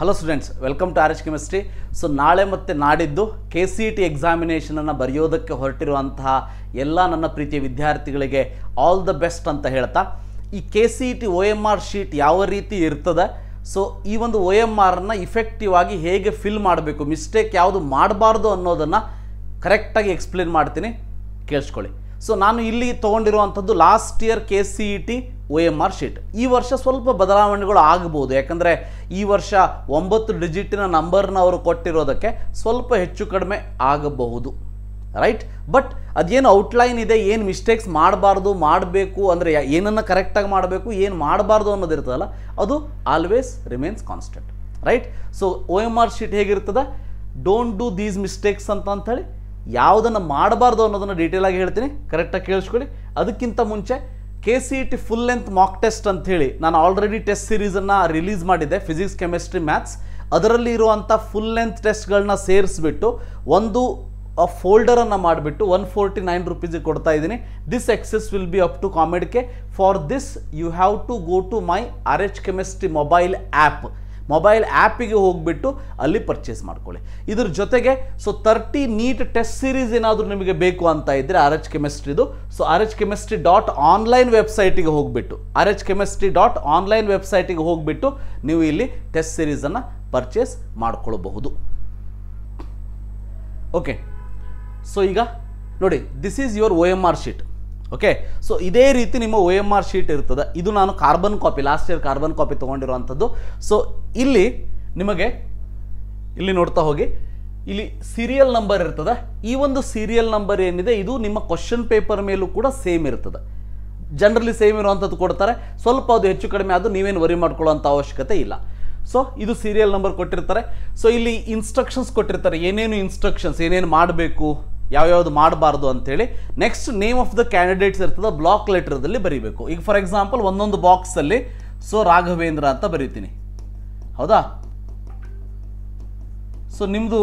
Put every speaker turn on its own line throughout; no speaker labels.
Hello students, welcome to R H chemistry. So ನಾಳೆ ಮತ್ತು ನಾಡಿದ್ದು KCET ಎಕ್ಸಾಮಿನೇಷನನ್ನು ಬರೆಯೋದಕ್ಕೆ ಹೊರಟಿರುವಂತಹ ಎಲ್ಲ ನನ್ನ ಪ್ರೀತಿಯ ವಿದ್ಯಾರ್ಥಿಗಳಿಗೆ ಆಲ್ ದ ಬೆಸ್ಟ್ ಅಂತ ಹೇಳ್ತಾ, ಈ KCET OMR ಶೀಟ್ ಯಾವ ರೀತಿ ಇರ್ತದೆ, ಸೊ ಈ ಒಂದು OMRನ ಇಫೆಕ್ಟಿವ್ ಆಗಿ ಹೇಗೆ ಫಿಲ್ ಮಾಡಬೇಕು, ಮಿಸ್ಟೇಕ್ ಯಾವುದು ಮಾಡಬಾರ್ದು ಅನ್ನೋದನ್ನು ಕರೆಕ್ಟಾಗಿ ಎಕ್ಸ್ಪ್ಲೇನ್ ಮಾಡ್ತೀನಿ, ಕೇಳಿಸ್ಕೊಳ್ಳಿ. ಸೊ ನಾನು ಇಲ್ಲಿ ತೊಗೊಂಡಿರುವಂಥದ್ದು last year KCET OMR sheet. ಈ ವರ್ಷ ಸ್ವಲ್ಪ ಬದಲಾವಣೆಗಳು ಆಗಬಹುದು, ಯಾಕಂದರೆ ಈ ವರ್ಷ 9 ಡಿಜಿಟಿನ ನಂಬರ್ನ ಅವರು ಕೊಟ್ಟಿರೋದಕ್ಕೆ ಸ್ವಲ್ಪ ಹೆಚ್ಚು ಕಡಿಮೆ ಆಗಬಹುದು, ರೈಟ್. ಬಟ್ ಅದೇನು ಔಟ್ಲೈನ್ ಇದೆ, ಏನು ಮಿಸ್ಟೇಕ್ಸ್ ಮಾಡಬಾರ್ದು, ಮಾಡಬೇಕು ಅಂದರೆ ಏನನ್ನು ಕರೆಕ್ಟಾಗಿ ಮಾಡಬೇಕು, ಏನು ಮಾಡಬಾರ್ದು ಅನ್ನೋದಿರ್ತದಲ್ಲ, ಅದು always remains constant, right. So OMR sheet ಹೇಗಿರ್ತದೆ, ಡೋಂಟ್ ಡೂ ದೀಸ್ ಮಿಸ್ಟೇಕ್ಸ್ ಅಂತೇಳಿ ಯಾವುದನ್ನು ಮಾಡಬಾರ್ದು ಅನ್ನೋದನ್ನು ಡೀಟೇಲಾಗಿ ಹೇಳ್ತೀನಿ, ಕರೆಕ್ಟಾಗಿ ಕೇಳಿಸ್ಕೊಳ್ಳಿ. ಅದಕ್ಕಿಂತ ಮುಂಚೆ KCET full length mock test ಅಂಥೇಳಿ ನಾನು ಆಲ್ರೆಡಿ ಟೆಸ್ಟ್ ಸೀರೀಸನ್ನು ರಿಲೀಸ್ ಮಾಡಿದ್ದೆ, ಫಿಸಿಕ್ಸ್, ಕೆಮಿಸ್ಟ್ರಿ, ಮ್ಯಾಥ್ಸ್. ಅದರಲ್ಲಿ ಇರುವಂಥ ಫುಲ್ ಲೆಂತ್ ಟೆಸ್ಟ್ಗಳನ್ನ ಸೇರಿಸ್ಬಿಟ್ಟು ಒಂದು ಫೋಲ್ಡರನ್ನು ಮಾಡಿಬಿಟ್ಟು 149 ರುಪೀಸಿಗೆ ಕೊಡ್ತಾ ಇದ್ದೀನಿ. This access will be up to COMEDK. For this you have to go to my RH chemistry mobile ಆ್ಯಪಿಗೆ ಹೋಗಿಬಿಟ್ಟು ಅಲ್ಲಿ ಪರ್ಚೇಸ್ ಮಾಡ್ಕೊಳ್ಳಿ. ಇದ್ರ ಜೊತೆಗೆ ಸೊ 30 ನೀಟ್ ಟೆಸ್ಟ್ ಸೀರೀಸ್ ಏನಾದರೂ ನಿಮಗೆ ಬೇಕು ಅಂತ ಇದ್ದರೆ RH ಕೆಮಿಸ್ಟ್ರಿದು, ಸೊ rhchemistry.online ವೆಬ್ಸೈಟಿಗೆ ಹೋಗಿಬಿಟ್ಟು rhchemistry.online ವೆಬ್ಸೈಟಿಗೆ ಹೋಗಿಬಿಟ್ಟು ನೀವು ಇಲ್ಲಿ ಟೆಸ್ಟ್ ಸೀರೀಸನ್ನು ಪರ್ಚೇಸ್ ಮಾಡ್ಕೊಳ್ಬಹುದು. ಓಕೆ, ಸೊ ಈಗ ನೋಡಿ, this is your OMR sheet. Okay, so ಇದೇ ರೀತಿ ನಿಮ್ಮ OMR ಶೀಟ್ ಇರ್ತದೆ. ಇದು ನಾನು carbon copy, last year carbon copy ತೊಗೊಂಡಿರುವಂಥದ್ದು. ಸೊ ಇಲ್ಲಿ ನಿಮಗೆ ಇಲ್ಲಿ ನೋಡ್ತಾ ಹೋಗಿ, ಇಲ್ಲಿ ಸೀರಿಯಲ್ ನಂಬರ್ ಇರ್ತದೆ. ಈ ಒಂದು ಸೀರಿಯಲ್ ನಂಬರ್ ಏನಿದೆ, ಇದು ನಿಮ್ಮ ಕ್ವಶನ್ ಪೇಪರ್ ಮೇಲೂ ಕೂಡ ಸೇಮ್ ಇರ್ತದೆ. ಜನರಲಿ ಸೇಮ್ ಇರುವಂಥದ್ದು ಕೊಡ್ತಾರೆ, ಸ್ವಲ್ಪ ಅದು ಹೆಚ್ಚು ಕಡಿಮೆ ಅದು ನೀವೇನು ವರಿ ಮಾಡ್ಕೊಳ್ಳೋಂಥ ಅವಶ್ಯಕತೆ ಇಲ್ಲ. ಸೊ ಇದು ಸೀರಿಯಲ್ ನಂಬರ್ ಕೊಟ್ಟಿರ್ತಾರೆ. ಸೊ ಇಲ್ಲಿ ಇನ್ಸ್ಟ್ರಕ್ಷನ್ಸ್ ಕೊಟ್ಟಿರ್ತಾರೆ, ಏನೇನು ಇನ್ಸ್ಟ್ರಕ್ಷನ್ಸ್, ಏನೇನು ಮಾಡಬೇಕು, ಯಾವ್ಯಾವುದು ಮಾಡಬಾರ್ದು ಅಂಥೇಳಿ. Next name of the candidates ಇರ್ತದೆ, ಬ್ಲಾಕ್ ಲೆಟರ್ದಲ್ಲಿ ಬರೀಬೇಕು. ಈಗ ಫಾರ್ ಎಕ್ಸಾಂಪಲ್ ಒಂದೊಂದು ಬಾಕ್ಸಲ್ಲಿ ಸೊ ರಾಘವೇಂದ್ರ ಅಂತ ಬರೀತೀನಿ, ಹೌದಾ. ಸೊ ನಿಮ್ಮದು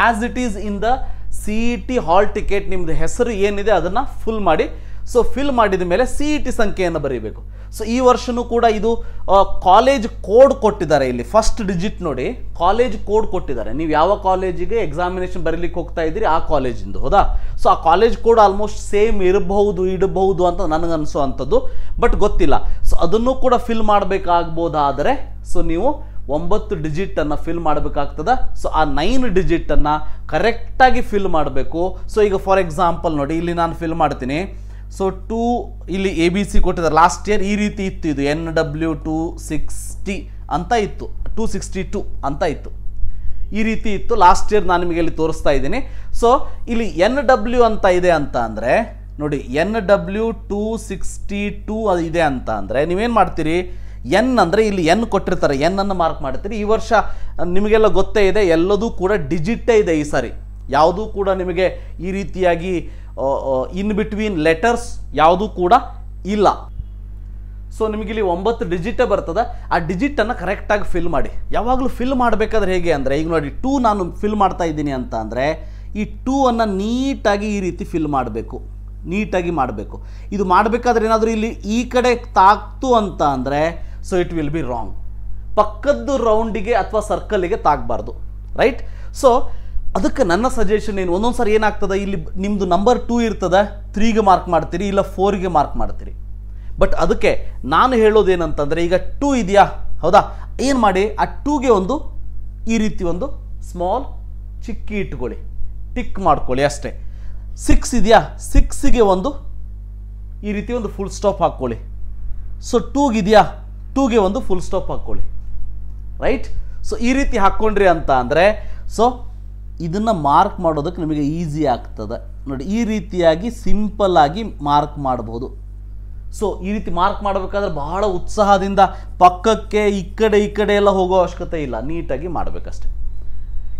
as it is in the CET hall ticket ನಿಮ್ಮದು ಹೆಸರು ಏನಿದೆ ಅದನ್ನು ಫುಲ್ ಮಾಡಿ. ಸೊ ಫಿಲ್ ಮಾಡಿದ ಮೇಲೆ CET ಸಂಖ್ಯೆಯನ್ನು ಬರೀಬೇಕು. ಸೊ ಈ ವರ್ಷನೂ ಕೂಡ ಇದು ಕಾಲೇಜ್ ಕೋಡ್ ಕೊಟ್ಟಿದ್ದಾರೆ. ಇಲ್ಲಿ ಫಸ್ಟ್ ಡಿಜಿಟ್ ನೋಡಿ, ಕಾಲೇಜ್ ಕೋಡ್ ಕೊಟ್ಟಿದ್ದಾರೆ. ನೀವು ಯಾವ ಕಾಲೇಜಿಗೆ ಎಕ್ಸಾಮಿನೇಷನ್ ಬರೀಲಿಕ್ಕೆ ಹೋಗ್ತಾ ಇದ್ದೀರಿ ಆ ಕಾಲೇಜಿಂದು, ಹೌದಾ. ಸೊ ಆ ಕಾಲೇಜ್ ಕೋಡ್ ಆಲ್ಮೋಸ್ಟ್ ಸೇಮ್ ಇಡಬಹುದು ಅಂತ ನನಗನ್ಸೋ ಅಂಥದ್ದು, ಬಟ್ ಗೊತ್ತಿಲ್ಲ. ಸೊ ಅದನ್ನು ಕೂಡ ಫಿಲ್ ಮಾಡಬೇಕಾಗ್ಬೋದಾದರೆ ಸೊ ನೀವು 9 ಡಿಜಿಟನ್ನು ಫಿಲ್ ಮಾಡಬೇಕಾಗ್ತದೆ. ಸೊ ಆ 9 ಡಿಜಿಟನ್ನು ಕರೆಕ್ಟಾಗಿ ಫಿಲ್ ಮಾಡಬೇಕು. ಸೊ ಈಗ ಫಾರ್ ಎಕ್ಸಾಂಪಲ್ ನೋಡಿ, ಇಲ್ಲಿ ನಾನು ಫಿಲ್ ಮಾಡ್ತೀನಿ. ಸೊ 2 ಇಲ್ಲಿ ABC ಕೊಟ್ಟಿದ್ದಾರೆ. ಲಾಸ್ಟ್ ಇಯರ್ ಈ ರೀತಿ ಇತ್ತು, ಇದು NW 260 ಅಂತ ಇತ್ತು, 262 ಅಂತ ಇತ್ತು, ಈ ರೀತಿ ಇತ್ತು ಲಾಸ್ಟ್ ಇಯರ್. ನಾನು ನಿಮಗೆ ಇಲ್ಲಿ ತೋರಿಸ್ತಾ ಇದ್ದೀನಿ. ಸೊ ಇಲ್ಲಿ NW ಅಂತ ಇದೆ ಅಂತ ಅಂದರೆ ನೋಡಿ, NW 262 ಅದು ಇದೆ ಅಂತ ಅಂದರೆ ನೀವೇನು ಮಾಡ್ತೀರಿ, N ಅಂದರೆ ಇಲ್ಲಿ N ಕೊಟ್ಟಿರ್ತಾರೆ, N ಅನ್ನು ಮಾರ್ಕ್ ಮಾಡ್ತೀರಿ. ಈ ವರ್ಷ ನಿಮಗೆಲ್ಲ ಗೊತ್ತೇ ಇದೆ, ಎಲ್ಲದೂ ಕೂಡ ಡಿಜಿಟೇ ಇದೆ ಈ ಸಾರಿ. ಯಾವುದೂ ಕೂಡ ನಿಮಗೆ ಈ ರೀತಿಯಾಗಿ ಇನ್ ಬಿಟ್ವೀನ್ ಲೆಟರ್ಸ್ ಯಾವುದೂ ಕೂಡ ಇಲ್ಲ. ಸೊ ನಿಮಗಿಲ್ಲಿ 9 ಡಿಜಿಟೇ ಬರ್ತದೆ. ಆ ಡಿಜಿಟನ್ನು ಕರೆಕ್ಟಾಗಿ ಫಿಲ್ ಮಾಡಿ. ಯಾವಾಗಲೂ ಫಿಲ್ ಮಾಡಬೇಕಾದ್ರೆ ಹೇಗೆ ಅಂದರೆ, ಈಗ ನೋಡಿ 2 ನಾನು ಫಿಲ್ ಮಾಡ್ತಾ ಇದ್ದೀನಿ ಅಂತ ಅಂದರೆ ಈ 2 ಅನ್ನು ನೀಟಾಗಿ ಈ ರೀತಿ ಫಿಲ್ ಮಾಡಬೇಕು, ನೀಟಾಗಿ ಮಾಡಬೇಕು. ಇದು ಮಾಡಬೇಕಾದ್ರೆ ಏನಾದರೂ ಇಲ್ಲಿ ಈ ಕಡೆ ತಾಕ್ತು ಅಂತ ಅಂದರೆ so it will be wrong. ಪಕ್ಕದ್ದು ರೌಂಡಿಗೆ ಅಥವಾ ಸರ್ಕಲ್ಲಿಗೆ ತಾಕಬಾರ್ದು, ರೈಟ್. ಸೊ ಅದಕ್ಕೆ ನನ್ನ ಸಜೆಷನ್ ಏನು, ಒಂದೊಂದು ಸಾರಿ ಏನಾಗ್ತದೆ, ಇಲ್ಲಿ ನಿಮ್ಮದು ನಂಬರ್ 2 ಇರ್ತದೆ, 3ಗೆ ಮಾರ್ಕ್ ಮಾಡ್ತೀರಿ, ಇಲ್ಲ 4ಗೆ ಮಾರ್ಕ್ ಮಾಡ್ತೀರಿ. ಬಟ್ ಅದಕ್ಕೆ ನಾನು ಹೇಳೋದೇನಂತಂದರೆ, ಈಗ 2 ಇದೆಯಾ, ಹೌದಾ, ಏನು ಮಾಡಿ ಆ 2ಗೆ ಒಂದು ಈ ರೀತಿ ಒಂದು ಸ್ಮಾಲ್ ಚಿಕ್ಕಿ ಇಟ್ಕೊಳ್ಳಿ, ಟಿಕ್ ಮಾಡ್ಕೊಳ್ಳಿ ಅಷ್ಟೇ. 6 ಇದೆಯಾ, 6ಗೆ ಒಂದು ಈ ರೀತಿ ಒಂದು ಫುಲ್ ಸ್ಟಾಪ್ ಹಾಕ್ಕೊಳ್ಳಿ. ಸೊ 2ಗಿದೆಯಾ, 2ಗೆ ಒಂದು ಫುಲ್ ಸ್ಟಾಪ್ ಹಾಕ್ಕೊಳ್ಳಿ, ರೈಟ್. ಸೊ ಈ ರೀತಿ ಹಾಕ್ಕೊಂಡ್ರಿ ಅಂತ ಅಂದರೆ ಸೊ ಇದನ್ನು ಮಾರ್ಕ್ ಮಾಡೋದಕ್ಕೆ ನಿಮಗೆ ಈಸಿ ಆಗ್ತದೆ. ನೋಡಿ, ಈ ರೀತಿಯಾಗಿ ಸಿಂಪಲ್ ಆಗಿ ಮಾರ್ಕ್ ಮಾಡ್ಬೋದು. ಸೊ ಈ ರೀತಿ ಮಾರ್ಕ್ ಮಾಡಬೇಕಾದ್ರೆ ಬಹಳ ಉತ್ಸಾಹದಿಂದ ಪಕ್ಕಕ್ಕೆ ಈ ಕಡೆ ಎಲ್ಲ ಹೋಗೋ ಅವಶ್ಯಕತೆ ಇಲ್ಲ, ನೀಟಾಗಿ ಮಾಡಬೇಕಷ್ಟೆ.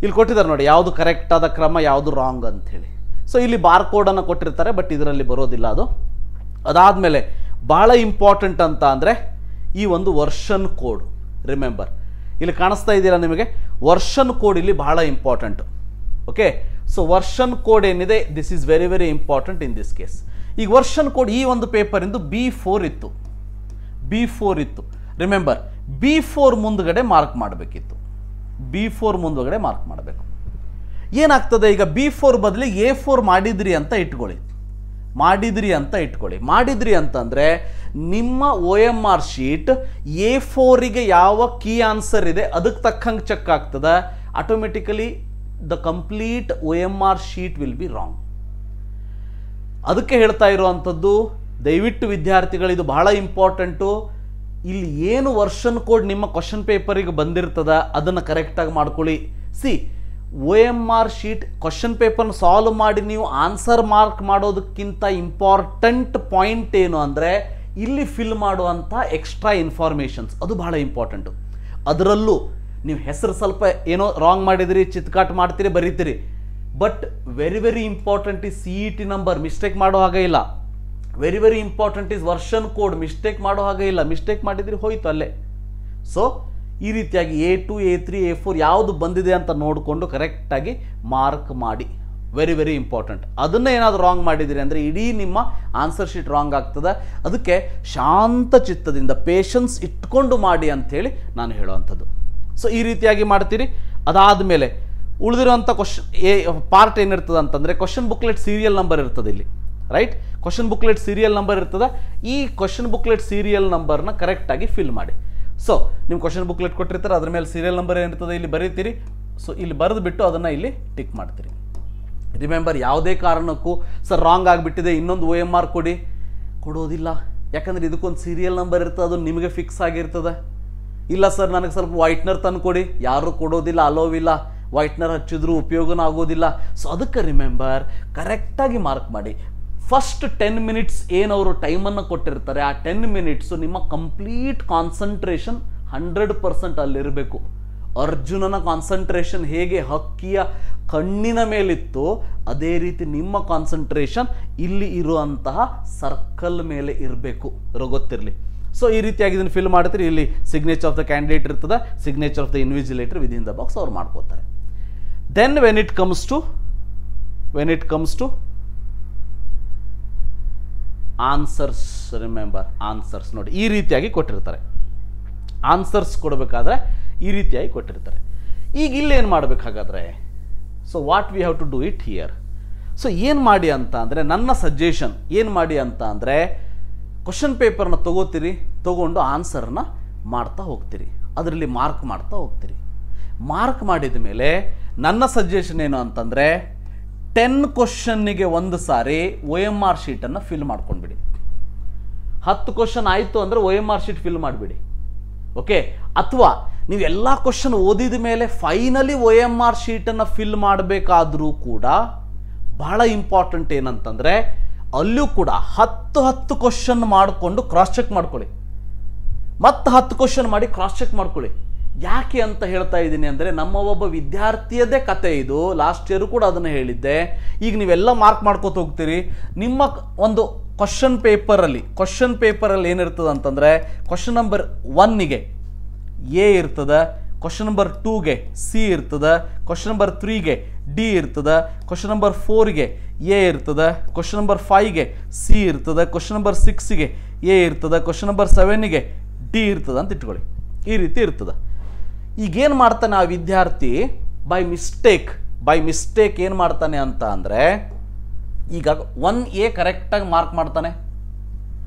ಇಲ್ಲಿ ಕೊಟ್ಟಿದ್ದಾರೆ ನೋಡಿ, ಯಾವುದು ಕರೆಕ್ಟಾದ ಕ್ರಮ, ಯಾವುದು ರಾಂಗ್ ಅಂಥೇಳಿ. ಸೊ ಇಲ್ಲಿ ಬಾರ್ ಕೋಡನ್ನು ಕೊಟ್ಟಿರ್ತಾರೆ, ಬಟ್ ಇದರಲ್ಲಿ ಬರೋದಿಲ್ಲ ಅದು. ಅದಾದಮೇಲೆ ಭಾಳ ಇಂಪಾರ್ಟೆಂಟ್ ಅಂತ ಅಂದರೆ ಈ ಒಂದು ವರ್ಷನ್ ಕೋಡ್. ರಿಮೆಂಬರ್, ಇಲ್ಲಿ ಕಾಣಿಸ್ತಾ ಇದ್ದೀರಾ ನಿಮಗೆ, ವರ್ಷನ್ ಕೋಡ್ ಇಲ್ಲಿ ಬಹಳ important. Okay, so version code ಏನಿದೆ, this is very very important in this case. ಈಗ ವರ್ಷನ್ ಕೋಡ್ ಈ ಒಂದು ಪೇಪರಿಂದು B4 ಇತ್ತು. ರಿಮೆಂಬರ್, B4 ಮುಂದ್ಗಡೆ ಮಾರ್ಕ್ ಮಾಡಬೇಕಿತ್ತು. B4 ಮುಂದೊಗಡೆ ಮಾರ್ಕ್ ಮಾಡಬೇಕು. ಏನಾಗ್ತದೆ ಈಗ B4 ಬದಲಿಗೆ A4 ಮಾಡಿದ್ರಿ ಅಂತ ಇಟ್ಕೊಳ್ಳಿ. ಮಾಡಿದ್ರಿ ಅಂತಂದರೆ ನಿಮ್ಮ OMR ಶೀಟ್ A4ಗೆ ಯಾವ ಕೀ ಆನ್ಸರ್ ಇದೆ ಅದಕ್ಕೆ ತಕ್ಕಂಗೆ ಚೆಕ್ ಆಗ್ತದೆ. Automatically the complete OMR sheet will be wrong. ಅದಕ್ಕೆ ಹೇಳ್ತಾ ಇರುವಂಥದ್ದು, ದಯವಿಟ್ಟು ವಿದ್ಯಾರ್ಥಿಗಳು ಇದು ಬಹಳ ಇಂಪಾರ್ಟೆಂಟು. ಇಲ್ಲಿ ಏನು ವರ್ಷನ್ ಕೋಡ್ ನಿಮ್ಮ ಕ್ವಶನ್ ಪೇಪರಿಗೆ ಬಂದಿರ್ತದ ಅದನ್ನು ಕರೆಕ್ಟಾಗಿ ಮಾಡ್ಕೊಳ್ಳಿ. OMR ಶೀಟ್ ಕ್ವಶನ್ ಪೇಪರ್ನ ಸಾಲ್ವ್ ಮಾಡಿ ನೀವು ಆನ್ಸರ್ ಮಾರ್ಕ್ ಮಾಡೋದಕ್ಕಿಂತ ಇಂಪಾರ್ಟೆಂಟ್ ಪಾಯಿಂಟ್ ಏನು ಅಂದರೆ ಇಲ್ಲಿ ಫಿಲ್ ಮಾಡುವಂಥ ಎಕ್ಸ್ಟ್ರಾ ಇನ್ಫಾರ್ಮೇಷನ್ಸ್, ಅದು ಬಹಳ ಇಂಪಾರ್ಟೆಂಟು. ಅದರಲ್ಲೂ ನೀವು ಹೆಸರು ಸ್ವಲ್ಪ ಏನೋ ರಾಂಗ್ ಮಾಡಿದಿರಿ, ಚಿತ್ಕಾಟ್ ಮಾಡ್ತೀರಿ, ಬರೀತೀರಿ. But very important is CET number, mistake ಮಾಡೋ ಹಾಗೆ ಇಲ್ಲ. Very important is version code, mistake ಮಾಡೋ ಹಾಗೆ ಇಲ್ಲ. ಮಿಸ್ಟೇಕ್ ಮಾಡಿದ್ರಿ ಹೋಯ್ತು ಅಲ್ಲೇ. ಸೊ ಈ ರೀತಿಯಾಗಿ A2, A3, A4 ಯಾವುದು ಬಂದಿದೆ ಅಂತ ನೋಡಿಕೊಂಡು ಕರೆಕ್ಟಾಗಿ ಮಾರ್ಕ್ ಮಾಡಿ. Very important. ಅದನ್ನೇ ಏನಾದರೂ ರಾಂಗ್ ಮಾಡಿದಿರಿ ಅಂದರೆ ಇಡೀ ನಿಮ್ಮ ಆನ್ಸರ್ ಶೀಟ್ ರಾಂಗ್ ಆಗ್ತದೆ. ಅದಕ್ಕೆ ಶಾಂತ ಚಿತ್ತದಿಂದ ಪೇಷನ್ಸ್ ಇಟ್ಕೊಂಡು ಮಾಡಿ ಅಂಥೇಳಿ ನಾನು ಹೇಳುವಂಥದ್ದು. ಸೊ ಈ ರೀತಿಯಾಗಿ ಮಾಡ್ತೀರಿ. ಅದಾದಮೇಲೆ ಉಳಿದಿರುವಂಥ ಪಾರ್ಟ್ ಏನಿರ್ತದೆ ಅಂತಂದರೆ ಕ್ವಶನ್ ಬುಕ್ಲೆಟ್ ಸೀರಿಯಲ್ ನಂಬರ್ ಇರ್ತದೆ ಇಲ್ಲಿ, right? Question booklet serial number ಇರ್ತದೆ. ಈ ಕ್ವಶನ್ ಬುಕ್ಲೆಟ್ ಸೀರಿಯಲ್ ನಂಬರ್ನ ಕರೆಕ್ಟಾಗಿ ಫಿಲ್ ಮಾಡಿ. ಸೊ ನಿಮ್ಮ ಕ್ವಶನ್ ಬುಕ್ಲೆಟ್ ಕೊಟ್ಟಿರ್ತಾರೆ, ಅದ್ರ ಮೇಲೆ ಸೀರಿಯಲ್ ನಂಬರ್ ಏನಿರ್ತದೆ ಇಲ್ಲಿ ಬರೀತೀರಿ. ಸೊ ಇಲ್ಲಿ ಬರೆದು ಬಿಟ್ಟು ಅದನ್ನು ಇಲ್ಲಿ ಟಿಕ್ ಮಾಡ್ತೀರಿ. ರಿಮೆಂಬರ್, ಯಾವುದೇ ಕಾರಣಕ್ಕೂ ಸರ್ ರಾಂಗ್ ಆಗಿಬಿಟ್ಟಿದೆ ಇನ್ನೊಂದು OMR ಕೊಡೋದಿಲ್ಲ. ಯಾಕಂದರೆ ಇದಕ್ಕೊಂದು ಸೀರಿಯಲ್ ನಂಬರ್ ಇರ್ತದೆ, ಅದು ನಿಮಗೆ ಫಿಕ್ಸ್ ಆಗಿರ್ತದೆ. ಇಲ್ಲ ಸರ್ ನನಗೆ ಸ್ವಲ್ಪ ವೈಟ್ನರ್ ತಂದು ಕೊಡಿ, ಯಾರೂ ಕೊಡೋದಿಲ್ಲ, ಅಲೋವಿಲ್ಲ, ವೈಟ್ನರ್ ಹಚ್ಚಿದ್ರೂ ಉಪಯೋಗನೂ ಆಗೋದಿಲ್ಲ. ಸೊ ಅದಕ್ಕೆ ರಿಮೆಂಬರ್ ಕರೆಕ್ಟಾಗಿ ಮಾರ್ಕ್ ಮಾಡಿ. ಫಸ್ಟ್ 10 ಮಿನಿಟ್ಸ್ ಏನವರು ಟೈಮನ್ನು ಕೊಟ್ಟಿರ್ತಾರೆ, ಆ 10 ಮಿನಿಟ್ಸು ನಿಮ್ಮ ಕಂಪ್ಲೀಟ್ ಕಾನ್ಸಂಟ್ರೇಷನ್ 100% ಅಲ್ಲಿರಬೇಕು. ಅರ್ಜುನನ ಕಾನ್ಸಂಟ್ರೇಷನ್ ಹೇಗೆ ಹಕ್ಕಿಯ ಕಣ್ಣಿನ ಮೇಲಿತ್ತು ಅದೇ ರೀತಿ ನಿಮ್ಮ ಕಾನ್ಸಂಟ್ರೇಷನ್ ಇಲ್ಲಿ ಇರುವಂತಹ ಸರ್ಕಲ್ ಮೇಲೆ ಇರಬೇಕು, ಗೊತ್ತಿರಲಿ. ಸೊ ಈ ರೀತಿಯಾಗಿ ಇದನ್ನು ಫಿಲ್ ಮಾಡ್ತೀರಿ. ಇಲ್ಲಿ ಸಿಗ್ನೇಚರ್ ಆಫ್ ದ ಕ್ಯಾಂಡಿಡೇಟ್ ಇರ್ತದೆ, signature of the invigilator within the box ಅವ್ರು ಮಾಡ್ಕೋತಾರೆ. Then when it comes to answers, remember answers ನೋಡಿ ಈ ರೀತಿಯಾಗಿ ಕೊಟ್ಟಿರ್ತಾರೆ. ಆನ್ಸರ್ಸ್ ಕೊಡಬೇಕಾದ್ರೆ ಈ ರೀತಿಯಾಗಿ ಕೊಟ್ಟಿರ್ತಾರೆ. ಈಗ ಇಲ್ಲೇನು ಮಾಡಬೇಕಾಗಾದ್ರೆ, so what we have to do it here. So ಏನು ಮಾಡಿ ಅಂತ ಅಂದರೆ, ನನ್ನ ಸಜೆಷನ್ ಏನು ಮಾಡಿ ಅಂತ ಅಂದರೆ, ಕ್ವಶನ್ ಪೇಪರ್ನ ತಗೊಂಡು ಆನ್ಸರ್ನ ಮಾಡ್ತಾ ಹೋಗ್ತೀರಿ, ಅದರಲ್ಲಿ ಮಾರ್ಕ್ ಮಾಡ್ತಾ ಹೋಗ್ತೀರಿ. ಮಾರ್ಕ್ ಮಾಡಿದ ಮೇಲೆ ನನ್ನ ಸಜೆಷನ್ ಏನು ಅಂತಂದರೆ 10 ಕ್ವಶನ್ನಿಗೆ ಒಂದು ಸಾರಿ OMR ಶೀಟನ್ನು ಫಿಲ್ ಮಾಡ್ಕೊಂಡ್ಬಿಡಿ. 10 ಕ್ವಶನ್ ಆಯಿತು ಅಂದರೆ OMR ಶೀಟ್ ಫಿಲ್ ಮಾಡಿಬಿಡಿ, ಓಕೆ? ಅಥವಾ ನೀವು ಎಲ್ಲ ಕ್ವಶನ್ ಓದಿದ ಮೇಲೆ ಫೈನಲಿ OMR ಶೀಟನ್ನು ಫಿಲ್ ಮಾಡಬೇಕಾದ್ರೂ ಕೂಡ ಬಹಳ ಇಂಪಾರ್ಟೆಂಟ್ ಏನಂತಂದರೆ ಅಲ್ಲೂ ಕೂಡ 10 ಕ್ವಶನ್ ಮಾಡಿಕೊಂಡು ಕ್ರಾಸ್ ಚೆಕ್ ಮಾಡ್ಕೊಳ್ಳಿ, ಮತ್ತೆ 10 ಕ್ವಶನ್ ಮಾಡಿ ಕ್ರಾಸ್ ಚೆಕ್ ಮಾಡ್ಕೊಳ್ಳಿ. ಯಾಕೆ ಅಂತ ಹೇಳ್ತಾ ಇದ್ದೀನಿ ಅಂದರೆ, ನಮ್ಮ ಒಬ್ಬ ವಿದ್ಯಾರ್ಥಿಯದೇ ಕತೆ ಇದು. ಲಾಸ್ಟ್ ಇಯರ್ ಕೂಡ ಅದನ್ನು ಹೇಳಿದ್ದೆ. ಈಗ ನೀವೆಲ್ಲ ಮಾರ್ಕ್ ಮಾಡ್ಕೋತ ಹೋಗ್ತೀರಿ. ನಿಮ್ಮ ಒಂದು ಕ್ವಶನ್ ಪೇಪರಲ್ಲಿ ಏನಿರ್ತದೆ ಅಂತಂದರೆ, ಕ್ವಶನ್ ನಂಬರ್ 1ಗೆ A ಇರ್ತದೆ, ಕ್ವಶನ್ ನಂಬರ್ 2ಗೆ C ಇರ್ತದೆ, ಕ್ವಶನ್ ನಂಬರ್ 3ಗೆ D ಇರ್ತದೆ, ಕ್ವಶನ್ ನಂಬರ್ 4ಗೆ A ಇರ್ತದೆ, ಕ್ವಶನ್ ನಂಬರ್ 5ಗೆ C ಇರ್ತದೆ, ಕ್ವಶನ್ ನಂಬರ್ 6ಗೆ A ಇರ್ತದೆ, ಕ್ವಶನ್ ನಂಬರ್ 7ಗೆ D ಇರ್ತದೆ ಅಂತ ಇಟ್ಕೊಳ್ಳಿ. ಈ ರೀತಿ ಇರ್ತದೆ. ಈಗೇನು ಮಾಡ್ತಾನೆ ಆ ವಿದ್ಯಾರ್ಥಿ, ಬೈ ಮಿಸ್ಟೇಕ್ ಏನು ಮಾಡ್ತಾನೆ ಅಂತ ಅಂದರೆ, ಈಗ 1A ಕರೆಕ್ಟಾಗಿ ಮಾರ್ಕ್ ಮಾಡ್ತಾನೆ,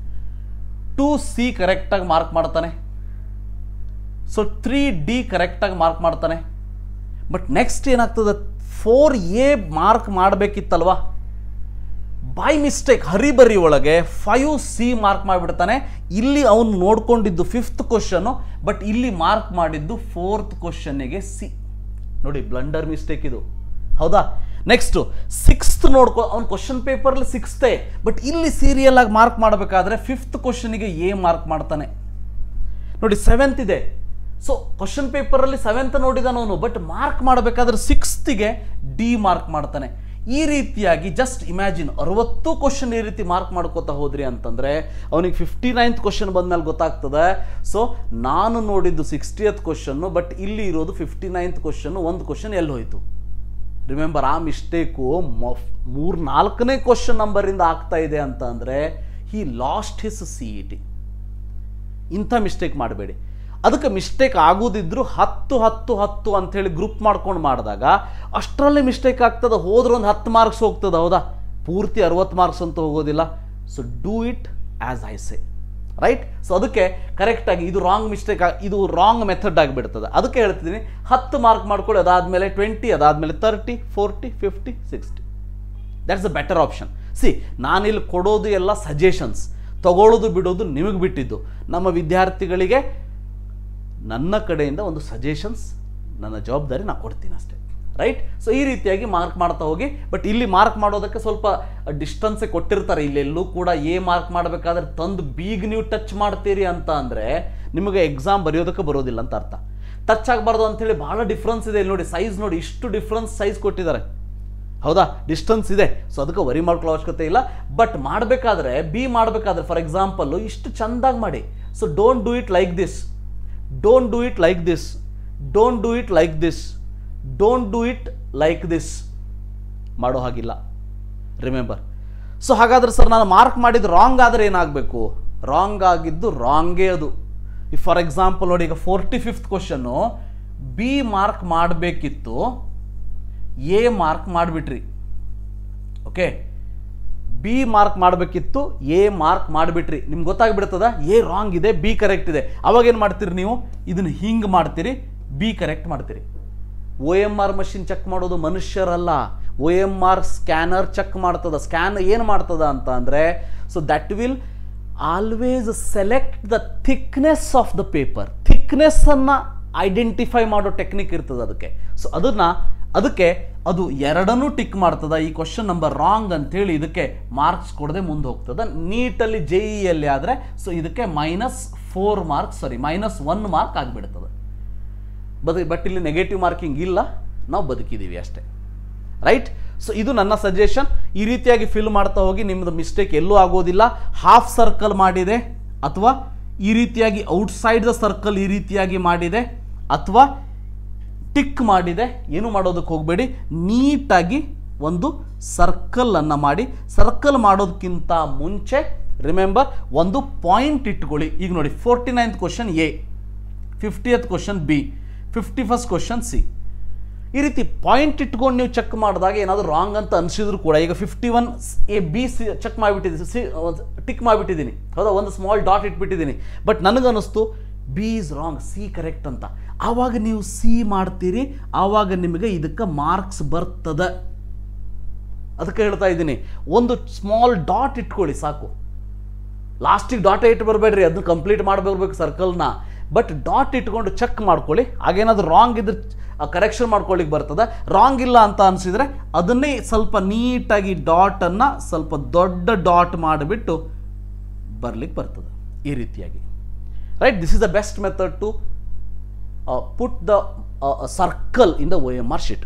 2C ಕರೆಕ್ಟಾಗಿ ಮಾರ್ಕ್ ಮಾಡ್ತಾನೆ, ಸೊ 3D ಕರೆಕ್ಟಾಗಿ ಮಾರ್ಕ್ ಮಾಡ್ತಾನೆ. ಬಟ್ ನೆಕ್ಸ್ಟ್ ಏನಾಗ್ತದೆ, 4A mark ಮಾಡಬೇಕಿತ್ತಲ್ವಾ, by mistake hurry-burry ಒಳಗೆ 5C ಮಾರ್ಕ್ ಮಾಡಿಬಿಡ್ತಾನೆ. ಇಲ್ಲಿ ಅವನು ನೋಡ್ಕೊಂಡಿದ್ದು 5th ಕ್ವಶನ್ನು, ಬಟ್ ಇಲ್ಲಿ ಮಾರ್ಕ್ ಮಾಡಿದ್ದು 4th ಕ್ವಶನ್ನಿಗೆ C. ನೋಡಿ, ಬ್ಲಂಡರ್ ಮಿಸ್ಟೇಕ್ ಇದು, ಹೌದಾ? ನೆಕ್ಸ್ಟು 6th ಅವ್ನು ಕ್ವಶನ್ ಪೇಪರಲ್ಲಿ 6th, ಬಟ್ ಇಲ್ಲಿ ಸೀರಿಯಲ್ ಆಗಿ ಮಾರ್ಕ್ ಮಾಡಬೇಕಾದ್ರೆ 5th ಕ್ವಶನ್ನಿಗೆ A ಮಾರ್ಕ್ ಮಾಡ್ತಾನೆ. ನೋಡಿ 7th ಇದೆ, ಸೊ ಕ್ವಶನ್ ಪೇಪರಲ್ಲಿ 7th ನೋಡಿದಾನವನು, ಬಟ್ ಮಾರ್ಕ್ ಮಾಡಬೇಕಾದ್ರೆ 6thಗೆ D ಮಾರ್ಕ್ ಮಾಡ್ತಾನೆ. ಈ ರೀತಿಯಾಗಿ ಜಸ್ಟ್ ಇಮ್ಯಾಜಿನ್ 60 ಕ್ವಶನ್ ಈ ರೀತಿ ಮಾರ್ಕ್ ಮಾಡ್ಕೋತಾ ಹೋದ್ರಿ ಅಂತಂದರೆ ಅವನಿಗೆ 59th ಕ್ವಶನ್ ಬಂದಮೇಲೆ ಗೊತ್ತಾಗ್ತದೆ, ಸೊ ನಾನು ನೋಡಿದ್ದು 60th ಕ್ವಶನ್ನು, ಬಟ್ ಇಲ್ಲಿ ಇರೋದು 59th ಕ್ವಶನ್ನು, ಒಂದು ಕ್ವಶನ್ ಎಲ್ಲಿ ಹೋಯಿತು. ರಿಮೆಂಬರ್, ಆ ಮಿಸ್ಟೇಕು 3-4ನೇ ಕ್ವಶನ್ ನಂಬರಿಂದ ಆಗ್ತಾ ಇದೆ ಅಂತ ಅಂದರೆ ಹಿ ಲಾಸ್ಟ್ ಹಿಸ್ CET. ಇಂಥ ಮಿಸ್ಟೇಕ್ ಮಾಡಬೇಡಿ. ಅದಕ್ಕೆ ಮಿಸ್ಟೇಕ್ ಆಗೋದಿದ್ರು 10 10 10 ಅಂಥೇಳಿ ಗ್ರೂಪ್ ಮಾಡ್ಕೊಂಡು ಮಾಡಿದಾಗ ಅಷ್ಟರಲ್ಲೇ ಮಿಸ್ಟೇಕ್ ಆಗ್ತದೆ. ಹೋದ್ರೆ ಒಂದು 10 ಮಾರ್ಕ್ಸ್ ಹೋಗ್ತದೆ, ಹೌದಾ? ಪೂರ್ತಿ 60 ಮಾರ್ಕ್ಸ್ ಅಂತ ಹೋಗೋದಿಲ್ಲ. So do it as I say, right? So ಅದಕ್ಕೆ ಕರೆಕ್ಟಾಗಿ ಇದು ರಾಂಗ್ ಮಿಸ್ಟೇಕ್, ಇದು ರಾಂಗ್ ಮೆಥಡ್ ಆಗಿಬಿಡ್ತದೆ. ಅದಕ್ಕೆ ಹೇಳ್ತಿದ್ದೀನಿ 10 ಮಾರ್ಕ್ ಮಾಡ್ಕೊಳ್ಳಿ, ಅದಾದಮೇಲೆ 20, ಅದಾದಮೇಲೆ 30, 40, 50, 60. That's a better option. C, ನಾನಿಲ್ಲಿ ಕೊಡೋದು ಎಲ್ಲ ಸಜೆಷನ್ಸ್, ತಗೊಳ್ಳೋದು ಬಿಡೋದು ನಿಮಗೆ ಬಿಟ್ಟಿದ್ದು. ನಮ್ಮ ವಿದ್ಯಾರ್ಥಿಗಳಿಗೆ ನನ್ನ ಕಡೆಯಿಂದ ಒಂದು ಸಜೆಷನ್ಸ್, ನನ್ನ ಜವಾಬ್ದಾರಿ ನಾನು ಕೊಡ್ತೀನಿ ಅಷ್ಟೇ, ರೈಟ್? ಸೊ ಈ ರೀತಿಯಾಗಿ ಮಾರ್ಕ್ ಮಾಡ್ತಾ ಹೋಗಿ. ಬಟ್ ಇಲ್ಲಿ ಮಾರ್ಕ್ ಮಾಡೋದಕ್ಕೆ ಸ್ವಲ್ಪ ಡಿಸ್ಟನ್ಸೇ ಕೊಟ್ಟಿರ್ತಾರೆ. ಇಲ್ಲೆಲ್ಲೂ ಕೂಡ ಎ ಮಾರ್ಕ್ ಮಾಡಬೇಕಾದ್ರೆ ತಂದು ಬೀಗ್ ನೀವು ಟಚ್ ಮಾಡ್ತೀರಿ ಅಂತ ಅಂದರೆ ನಿಮಗೆ ಎಕ್ಸಾಮ್ ಬರೆಯೋದಕ್ಕೆ ಬರೋದಿಲ್ಲ ಅಂತ ಅರ್ಥ. ಟಚ್ ಆಗಬಾರ್ದು ಅಂಥೇಳಿ ಭಾಳ ಡಿಫ್ರೆನ್ಸ್ ಇದೆ. ಇಲ್ಲಿ ನೋಡಿ, ಸೈಜ್ ನೋಡಿ, ಇಷ್ಟು ಡಿಫ್ರೆನ್ಸ್ ಸೈಜ್ ಕೊಟ್ಟಿದ್ದಾರೆ, ಹೌದಾ? ಡಿಸ್ಟೆನ್ಸ್ ಇದೆ. ಸೊ ಅದಕ್ಕೆ ವರಿ ಮಾಡ್ಕೊಳ್ಳೋ ಅವಶ್ಯಕತೆ ಇಲ್ಲ. ಬಟ್ ಮಾಡಬೇಕಾದ್ರೆ ಬಿ ಮಾಡಬೇಕಾದ್ರೆ ಫಾರ್ ಎಕ್ಸಾಂಪಲ್ಲು ಇಷ್ಟು ಚೆಂದಾಗಿ ಮಾಡಿ. So don't do it like this, don't do it like this, don't do it like this, don't do it like this ಮಾಡೋ ಹಾಗಿಲ್ಲ, ರಿಮೆಂಬರ್. ಸೊ ಹಾಗಾದ್ರೆ ಸರ್ ನಾನು ಮಾರ್ಕ್ ಮಾಡಿದ್ದು ರಾಂಗ್ ಆದರೆ ಏನಾಗಬೇಕು? ರಾಂಗ್ ಆಗಿದ್ದು ರಾಂಗೇ ಅದು. ಈ ಫಾರ್ ಎಕ್ಸಾಂಪಲ್ ನೋಡಿ, ಈಗ 45th ಕ್ವಶನ್ನು ಬಿ ಮಾರ್ಕ್ ಮಾಡಬೇಕಿತ್ತು, ಎ ಮಾರ್ಕ್ ಮಾಡಿಬಿಟ್ರಿ. ಓಕೆ, ಬಿ ಮಾರ್ಕ್ ಮಾಡಬೇಕಿತ್ತು, ಎ ಮಾರ್ಕ್ ಮಾಡಿಬಿಟ್ರಿ. ನಿಮ್ಗೆ ಗೊತ್ತಾಗ್ಬಿಡ್ತದ ಎ ರಾಂಗ್ ಇದೆ, ಬಿ ಕರೆಕ್ಟ್ ಇದೆ. ಅವಾಗ ಏನು ಮಾಡ್ತೀರಿ ನೀವು? ಇದನ್ನು ಹಿಂಗೆ ಮಾಡ್ತೀರಿ, ಬಿ ಕರೆಕ್ಟ್ ಮಾಡ್ತೀರಿ. OMR ಮಷಿನ್ ಚೆಕ್ ಮಾಡೋದು ಮನುಷ್ಯರಲ್ಲ, OMR ಸ್ಕ್ಯಾನರ್ ಚೆಕ್ ಮಾಡ್ತದ. ಸ್ಕ್ಯಾನ್ ಏನು ಮಾಡ್ತದ ಅಂತ ಅಂದರೆ, so that will always select the thickness of the paper. ಥಿಕ್ನೆಸ್ಸನ್ನು ಐಡೆಂಟಿಫೈ ಮಾಡೋ ಟೆಕ್ನಿಕ್ ಇರ್ತದೆ ಅದಕ್ಕೆ. ಸೊ ಅದಕ್ಕೆ ಅದು ಎರಡನ್ನೂ ಟಿಕ್ ಮಾಡ್ತದ. ಈ ಕ್ವಶನ್ ನಂಬರ್ ರಾಂಗ್ ಅಂಥೇಳಿ ಇದಕ್ಕೆ ಮಾರ್ಕ್ಸ್ ಕೊಡದೆ ಮುಂದೆ ಹೋಗ್ತದೆ. ನೀಟಲ್ಲಿ JEE ಆದರೆ ಸೊ ಇದಕ್ಕೆ -4 ಮಾರ್ಕ್ಸ್, -1 ಮಾರ್ಕ್ ಆಗಿಬಿಡ್ತದೆ. ಬಟ್ ಇಲ್ಲಿ ನೆಗೆಟಿವ್ ಮಾರ್ಕಿಂಗ್ ಇಲ್ಲ, ನಾವು ಬದುಕಿದ್ದೀವಿ ಅಷ್ಟೇ, ರೈಟ್? ಸೊ ಇದು ನನ್ನ ಸಜೆಷನ್. ಈ ರೀತಿಯಾಗಿ ಫಿಲ್ ಮಾಡ್ತಾ ಹೋಗಿ, ನಿಮ್ಮದು ಮಿಸ್ಟೇಕ್ ಎಲ್ಲೂ ಆಗೋದಿಲ್ಲ. ಹಾಫ್ ಸರ್ಕಲ್ ಮಾಡಿದೆ ಅಥವಾ ಈ ರೀತಿಯಾಗಿ ಔಟ್ಸೈಡ್ ದ ಸರ್ಕಲ್ ಈ ರೀತಿಯಾಗಿ ಮಾಡಿದೆ ಅಥವಾ ಟಿಕ್ ಮಾಡಿದೆ, ಏನು ಮಾಡೋದಕ್ಕೆ ಹೋಗಬೇಡಿ. ನೀಟಾಗಿ ಒಂದು ಸರ್ಕಲನ್ನು ಮಾಡಿ. ಸರ್ಕಲ್ ಮಾಡೋದಕ್ಕಿಂತ ಮುಂಚೆ ರಿಮೆಂಬರ್ ಒಂದು ಪಾಯಿಂಟ್ ಇಟ್ಕೊಳ್ಳಿ. ಈಗ ನೋಡಿ, 49th question A, 50th question B, 51st question C. ಈ ರೀತಿ ಪಾಯಿಂಟ್ ಇಟ್ಕೊಂಡು ನೀವು ಚೆಕ್ ಮಾಡಿದಾಗ ಏನಾದರೂ ರಾಂಗ್ ಅಂತ ಅನಿಸಿದ್ರು ಕೂಡ, ಈಗ 51 ಎ ಬಿ ಸಿ ಚೆಕ್ ಮಾಡಿಬಿಟ್ಟಿದ್ದೀನಿ, ಟಿಕ್ ಮಾಡಿಬಿಟ್ಟಿದ್ದೀನಿ, ಹೌದಾ? ಒಂದು ಸ್ಮಾಲ್ ಡಾಟ್ ಇಟ್ಬಿಟ್ಟಿದ್ದೀನಿ. ಬಟ್ ನನಗನ್ನಿಸ್ತು B is wrong, C correct ಅಂತ. ಆವಾಗ ನೀವು ಸಿ ಮಾಡ್ತೀರಿ, ಆವಾಗ ನಿಮಗೆ ಇದಕ್ಕೆ ಮಾರ್ಕ್ಸ್ ಬರ್ತದೆ. ಅದಕ್ಕೆ ಹೇಳ್ತಾ ಇದ್ದೀನಿ, ಒಂದು ಸ್ಮಾಲ್ ಡಾಟ್ ಇಟ್ಕೊಳ್ಳಿ ಸಾಕು. ಲಾಸ್ಟಿಗೆ ಡಾಟೇ ಇಟ್ಟು ಬರಬೇಡ್ರಿ, ಅದನ್ನ ಕಂಪ್ಲೀಟ್ ಮಾಡಬೇಕು ಸರ್ಕಲ್ನ. ಬಟ್ ಡಾಟ್ ಇಟ್ಕೊಂಡು ಚೆಕ್ ಮಾಡ್ಕೊಳ್ಳಿ. ಹಾಗೇನಾದ್ರು ರಾಂಗ್ ಇದ್ರೆ ಕರೆಕ್ಷನ್ ಮಾಡ್ಕೊಳ್ಳಿಕ್ಕೆ ಬರ್ತದೆ. ರಾಂಗ್ ಇಲ್ಲ ಅಂತ ಅನಿಸಿದರೆ ಅದನ್ನೇ ಸ್ವಲ್ಪ ನೀಟಾಗಿ ಡಾಟನ್ನು ಸ್ವಲ್ಪ ದೊಡ್ಡ ಡಾಟ್ ಮಾಡಿಬಿಟ್ಟು ಬರಲಿಕ್ಕೆ ಬರ್ತದೆ ಈ ರೀತಿಯಾಗಿ, right? This is the best method to put the circle in the OMR sheet.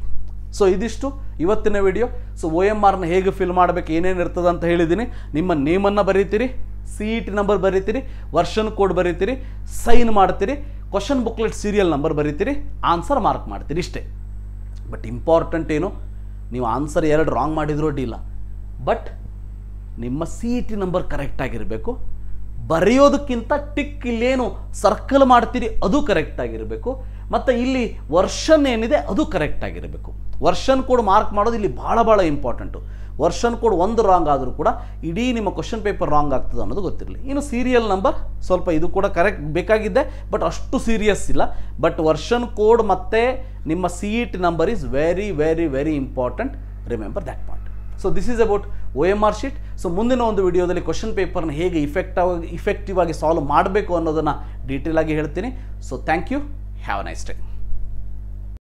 So ಇದಿಷ್ಟು ಇವತ್ತಿನ ವಿಡಿಯೋ. ಸೊ OMRನ ಹೇಗೆ ಫಿಲ್ ಮಾಡಬೇಕು, ಏನೇನು ಇರ್ತದೆ ಅಂತ ಹೇಳಿದ್ದೀನಿ. ನಿಮ್ಮ ನೇಮನ್ನು ಬರೀತೀರಿ, CET ನಂಬರ್ ಬರೀತೀರಿ, ವರ್ಷನ್ ಕೋಡ್ ಬರೀತೀರಿ, ಸೈನ್ ಮಾಡ್ತೀರಿ, ಕ್ವಶನ್ ಬುಕ್ಲೆಟ್ ಸೀರಿಯಲ್ ನಂಬರ್ ಬರೀತೀರಿ, ಆನ್ಸರ್ ಮಾರ್ಕ್ ಮಾಡ್ತೀರಿ, ಇಷ್ಟೇ. ಬಟ್ ಇಂಪಾರ್ಟೆಂಟ್ ಏನು, ನೀವು ಆನ್ಸರ್ 2 ರಾಂಗ್ ಮಾಡಿದ್ರು ಅಡ್ಡಿಲ್ಲ, ಬಟ್ ನಿಮ್ಮ CET ನಂಬರ್ ಕರೆಕ್ಟಾಗಿರಬೇಕು. ಬರೆಯೋದಕ್ಕಿಂತ ಟಿಕ್ ಇಲ್ಲೇನು ಸರ್ಕಲ್ ಮಾಡ್ತೀರಿ ಅದು ಕರೆಕ್ಟಾಗಿರಬೇಕು. ಮತ್ತು ಇಲ್ಲಿ ವರ್ಷನ್ ಏನಿದೆ ಅದು ಕರೆಕ್ಟಾಗಿರಬೇಕು. ವರ್ಷನ್ ಕೋಡ್ ಮಾರ್ಕ್ ಮಾಡೋದು ಇಲ್ಲಿ ಭಾಳ ಇಂಪಾರ್ಟೆಂಟು. ವರ್ಷನ್ ಕೋಡ್ ಒಂದು ರಾಂಗ್ ಆದರೂ ಕೂಡ ಇಡೀ ನಿಮ್ಮ ಕ್ವಶನ್ ಪೇಪರ್ ರಾಂಗ್ ಆಗ್ತದೆ ಅನ್ನೋದು ಗೊತ್ತಿರಲಿ. ಇನ್ನು ಸೀರಿಯಲ್ ನಂಬರ್ ಸ್ವಲ್ಪ ಇದು ಕೂಡ ಕರೆಕ್ಟ್ ಬೇಕಾಗಿದ್ದೆ, ಬಟ್ ಅಷ್ಟು ಸೀರಿಯಸ್ ಇಲ್ಲ. ಬಟ್ ವರ್ಷನ್ ಕೋಡ್ ಮತ್ತು ನಿಮ್ಮ CET number is very very very important. Remember that point. So this is about OMR sheet. So ಮುಂದಿನ ಒಂದು ವಿಡಿಯೋದಲ್ಲಿ ಕ್ವಶನ್ ಪೇಪರ್ನ ಹೇಗೆ ಇಫೆಕ್ಟಿವ್ ಆಗಿ ಸಾಲ್ವ್ ಮಾಡಬೇಕು ಅನ್ನೋದನ್ನು ಡೀಟೇಲ್ ಆಗಿ ಹೇಳ್ತೀನಿ. So thank you, have a nice day.